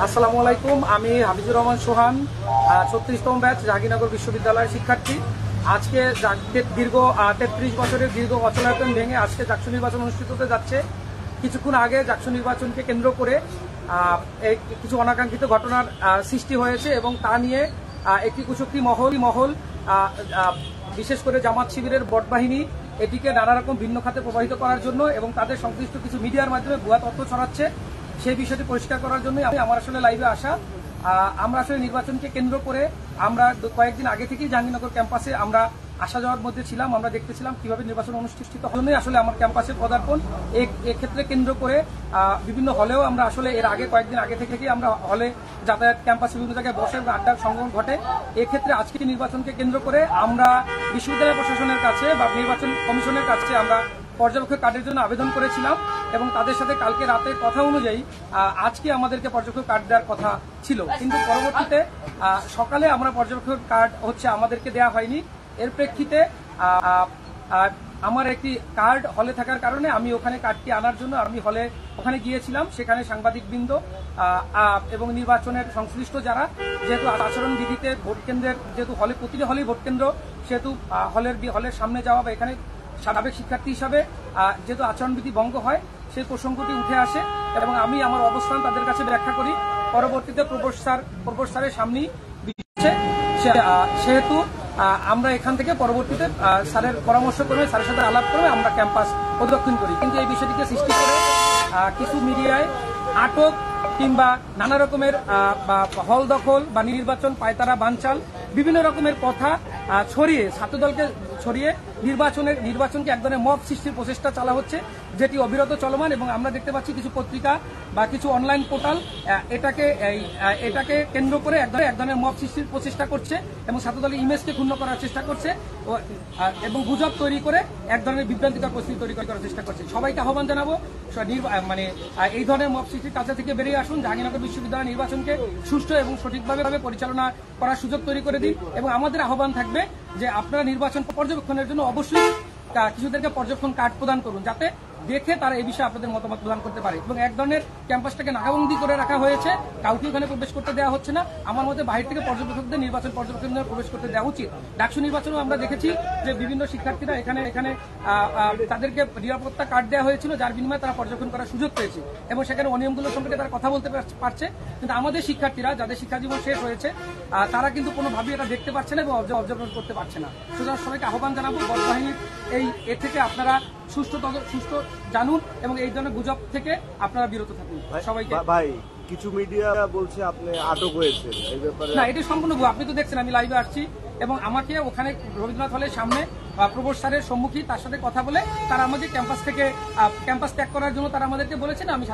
আসসালামু আলাইকুম। আমি হাফিজুর রহমান সোহান, 36তম ব্যাচ জাহাঙ্গীরনগর বিশ্ববিদ্যালয়ের শিক্ষার্থী। আজকে দীর্ঘ 33 বছরের দীর্ঘ অচলায়তন ভেঙে আজকে জাকসু নির্বাচন অনুষ্ঠিত হতে যাচ্ছে। কিছুক্ষণ আগে জাকসু নির্বাচনকে কেন্দ্র করে কিছু অনাকাঙ্ক্ষিত ঘটনার সৃষ্টি হয়েছে এবং তা নিয়ে একটি কুচক্রী মহল বিশেষ করে জামাত শিবিরের বটবাহিনী এটিকে নানা রকম ভিন্ন খাতে প্রবাহিত করার জন্য এবং তাদের সংশ্লিষ্ট কিছু মিডিয়ার মাধ্যমে ভুয়া তথ্য ছড়াচ্ছে। সেই বিষয়টি পরিষ্কার করার জন্য আমার আসলে লাইভে আসা। আমরা আসলে নির্বাচনকে কেন্দ্র করে আমরা কয়েকদিন আগে থেকেই জাহাঙ্গীরনগর ক্যাম্পাসে আমরা আসা যাওয়ার মধ্যে ছিলাম। আমরা দেখতেছিলাম কিভাবে নির্বাচন অনুষ্ঠিত হবে। আসলে আমার ক্যাম্পাসে পদার্পণ এক্ষেত্রে কেন্দ্র করে বিভিন্ন হলেও আমরা আসলে এর আগে কয়েকদিন আগে থেকেই আমরা হলে যাতায়াত, ক্যাম্পাসে বিভিন্ন জায়গায় বসে আড্ডার সংগঠন ঘটে। এক্ষেত্রে আজকে নির্বাচনকে কেন্দ্র করে আমরা বিশ্ববিদ্যালয় প্রশাসনের কাছে বা নির্বাচন কমিশনের কাছে আমরা পর্যবেক্ষক কার্ডের জন্য আবেদন করেছিলাম এবং তাদের সাথে কালকে রাতে কথা অনুযায়ী আজকে আমাদেরকে পর্যবেক্ষক কার্ড দেওয়ার কথা ছিল, কিন্তু পরবর্তীতে সকালে আমরা পর্যবেক্ষক কার্ড আমাদেরকে দেওয়া হয়নি। এর প্রেক্ষিতে আমার একটি কার্ড হলে থাকার কারণে আমি ওখানে কার্ডটি আনার জন্য আমি ওখানে গিয়েছিলাম। সেখানে সাংবাদিকবৃন্দ এবং নির্বাচনের সংশ্লিষ্ট যারা, যেহেতু আচরণবিধিতে ভোট কেন্দ্রের যেহেতু প্রতিটি হলেই ভোট কেন্দ্র, সেহেতু হলের সামনে যাওয়া বা এখানে সাবেক শিক্ষার্থী হিসাবে যেহেতু আচরণবিধি ভঙ্গ হয় সেই প্রসঙ্গটি উঠে আসে এবং আমি আমার অবস্থান তাদের কাছে ব্যাখ্যা করি। পরবর্তীতে প্রভোস্ট স্যারের সামনেই সেহেতু আমরা এখান থেকে পরবর্তীতে স্যারের পরামর্শ করে স্যারের সাথে আলাপ করে আমরা ক্যাম্পাস প্রদক্ষিণ করি। কিন্তু এই বিষয়টিকে সৃষ্টি করে কিছু মিডিয়ায় আটক কিংবা নানা রকমের হল দখল বা নির্বাচন পায়তারা বানচাল বিভিন্ন রকমের কথা ছড়িয়ে ছাত্রদলকে ছড়িয়ে নির্বাচনকে এক ধরনের মব সৃষ্টির প্রচেষ্টা চালা হচ্ছে, যেটি অবিরত চলমান। এবং আমরা দেখতে পাচ্ছি কিছু পত্রিকা বা কিছু অনলাইন পোর্টাল এটাকে কেন্দ্র করে এক ধরনের মব সৃষ্টির প্রচেষ্টা করছে এবং ছাত্রদলের ইমেজকে ক্ষুণ্ণ করার চেষ্টা করছে এবং গুজব তৈরি করে এক ধরনের বিভ্রান্তিকর পরিস্থিতি তৈরি করার চেষ্টা করছে। সবাইকে আহ্বান জানাবো এই ধরনের মব সৃষ্টির কাছে থেকে বেরিয়ে আসুন, জাহাঙ্গীরনগর বিশ্ববিদ্যালয় নির্বাচনকে সুষ্ঠু এবং সঠিকভাবে পরিচালনা করার সুযোগ তৈরি করে দিন। এবং আমাদের আহ্বান থাকবে যে আপনারা নির্বাচন পর্যবেক্ষণের জন্য অবশ্যই কিছুদেরকে পর্যবেক্ষণ কার্ড প্রদান করুন, যাতে দেখে তারা এই বিষয়ে আপনাদের মতামত প্রদান করতে পারে। এবং এক ধরনের ক্যাম্পাসটাকে নাকাবন্দি করে রাখা হয়েছে, কাউকে ওখানে প্রবেশ করতে দেওয়া হচ্ছে না। আমার মতে বাহির থেকে পর্যবেক্ষকদের নির্বাচন পর্যবেক্ষণে প্রবেশ করতে দেওয়া উচিত। ডাকসু নির্বাচনেও আমরা দেখেছি যে বিভিন্ন শিক্ষার্থীরা এখানে তাদেরকে নিরাপত্তা কার্ড দেওয়া হয়েছিল, যার বিনিময়ে তারা পর্যবেক্ষণ করার সুযোগ পেয়েছে এবং সেখানে অনিয়মগুলো সম্পর্কে তারা কথা বলতে পারছে। কিন্তু আমাদের শিক্ষার্থীরা যাদের শিক্ষাজীবন শেষ হয়েছে তারা কিন্তু কোনোভাবেই এটা দেখতে পাচ্ছে না এবং অবজার্ভ করতে পারছে না। সুতরাং সবাইকে আহ্বান জানাবো বটবাহিনীর এর থেকে আপনারা সুষ্ঠু জানুন এবং এই ধরনের গুজব থেকে আপনারা বিরত থাকুন। সবাইকে ভাই, কিছু মিডিয়া বলছে আপনি আটক হয়েছে, এই ব্যাপারে না, এটা সম্পূর্ণ ভুয়া। আপনি তো দেখছেন আমি লাইভে আসছি এবং আমাকে ওখানে রবীন্দ্রনাথ হলের সামনে প্রভোস্ট স্যারের সম্মুখীন তার সাথে কথা বলে তারা আমাদের ক্যাম্পাস ত্যাগ করার জন্য তারা আমাদেরকে বলেছেন। আমি